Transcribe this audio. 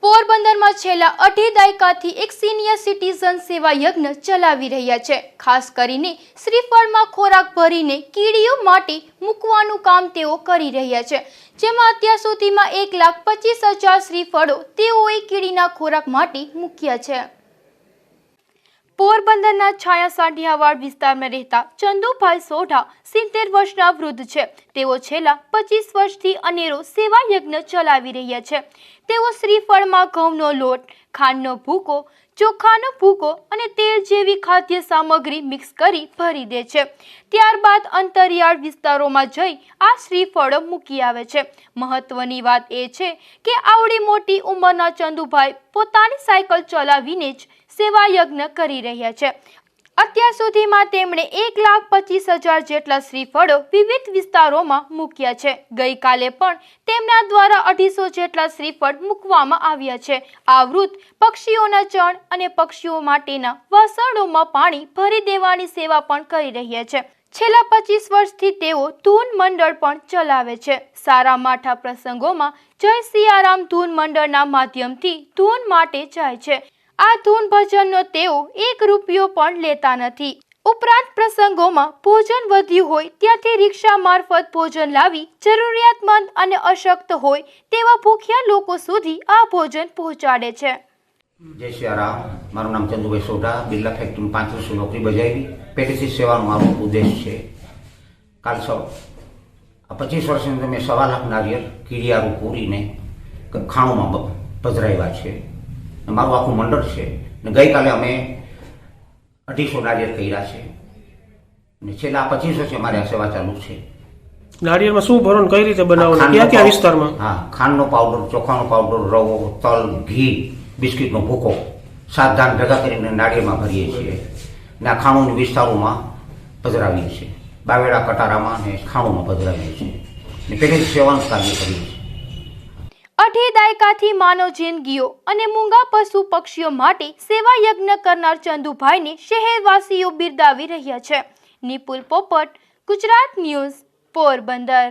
પોરબંદરમાં છેલ્લા 2.5 દાયકાથી એક સિનિયર સિટીઝન સેવા યજ્ઞ ચલાવી રહ્યા છે। ખાસ કરીને શ્રીફળમાં ખોરાક ભરીને કીડીઓ માટે મૂકવાનું કામ તેઓ કરી રહ્યા છે, જેમાં અત્યાર સુધીમાં 1,25,000 શ્રીફળો તેઓએ કીડીના ખોરાક માટે મૂક્યા છે। પોરબંદરના છાયા સાંઢિયાવાડ વિસ્તારમાં રહેતા ચંદુભાઈ સોઢા 70 વર્ષના વૃદ્ધ છે। તેઓ છેલ્લા 25 વર્ષથી અનેરો સેવા યજ્ઞ ચલાવી રહ્યા છે। તેઓ શ્રીફળમાં ઘઉંનો લોટ, ખાંડનો ભૂકો, ચોખાનો ભૂકો અને તેલ જેવી ખાદ્ય સામગ્રી મિક્સ કરી ભરી દે છે। ત્યારબાદ અંતરિયાળ વિસ્તારોમાં જઈ આ શ્રીફળો મૂકી આવે છે। મહત્વની વાત એ છે કે આવડી મોટી ઉંમરના ચંદુભાઈ પોતાની સાયકલ ચલાવીને જ સેવા યજ્ઞ કરી રહ્યા છે। અત્યાર સુધીમાં તેમણે 1,25,000 જેટલા શ્રીફળો વિવિધ વિસ્તારોમાં મૂક્યા છે। ગઈકાલે પણ તેમના દ્વારા 250 જેટલા શ્રીફળ મૂકવામાં આવ્યા છે। આ વૃદ્ધ પક્ષીઓના ચણ અને પક્ષીઓ માટેના વાસણોમાં પાણી ભરી દેવાની સેવા પણ કરી રહ્યા છે। છેલ્લા 25 વર્ષથી તેઓ ધૂન મંડળ પણ ચલાવે છે। સારા માઠા પ્રસંગોમાં જય સિયારામ ધૂન મંડળના માધ્યમથી ધૂન માટે જાય છે। આ ધૂન ભજનનો તેઓ 1 રૂપિયો પણ લેતા નથી। ઉપરાંત પ્રસંગોમાં ભોજન વધ્યું હોય ત્યાંથી રિક્ષા મારફત ભોજન લાવી જરૂરિયાતમંદ અને અશક્ત હોય તેવા ભૂખ્યા લોકો સુધી આ ભોજન પહોંચાડે છે। જય સિયારામ। મારું નામ ચંદુભાઈ સોઢા, બિરલા ફેક્ટરીમાં 5 વર્ષ નોકરી બજાવી। પેઢીથી સેવાનો મારો ઉદ્દેશ છે। કાલ 25 વર્ષની અંદર મેં 1.25 લાખ નારિયેળ કીડિયારું પૂરીને ખાણોમાં પધરાવ્યા છે। મારું આખું મંડળ છે ને ગઈકાલે અમે 250 નારિયેળ કર્યા છે ને છેલ્લા 25 વર્ષથી અમારી આ સેવા ચાલુ છે। નારિયેળમાં શું ભરો, કઈ રીતે બનાવો, ક્યાં ક્યાં વિસ્તારમાં? હા, ખાંડનો પાવડર, ચોખાનો પાવડર, રવો, તલ, ઘી, બિસ્કિટનો ભૂકો, 7 ધાન ભેગા કરીને નારિયેળમાં ભરીએ છીએ ને આ ખાણોની વિસ્તારોમાં પધરાવીએ છીએ। બાવેડા, કટારામાં અને ખાણોમાં પધરાવીએ છીએ ને પેલી સેવાનું કાર્ય કરીએ છીએ। 2.5 દાયકાથી માનવ જિંદગીઓ અને મૂંગા પશુ પક્ષીઓ માટે સેવા યજ્ઞ કરનાર ચંદુભાઈને શહેરવાસીઓ બિરદાવી રહ્યા છે। નિપુલ પોપટ, ગુજરાત ન્યૂઝ, પોરબંદર।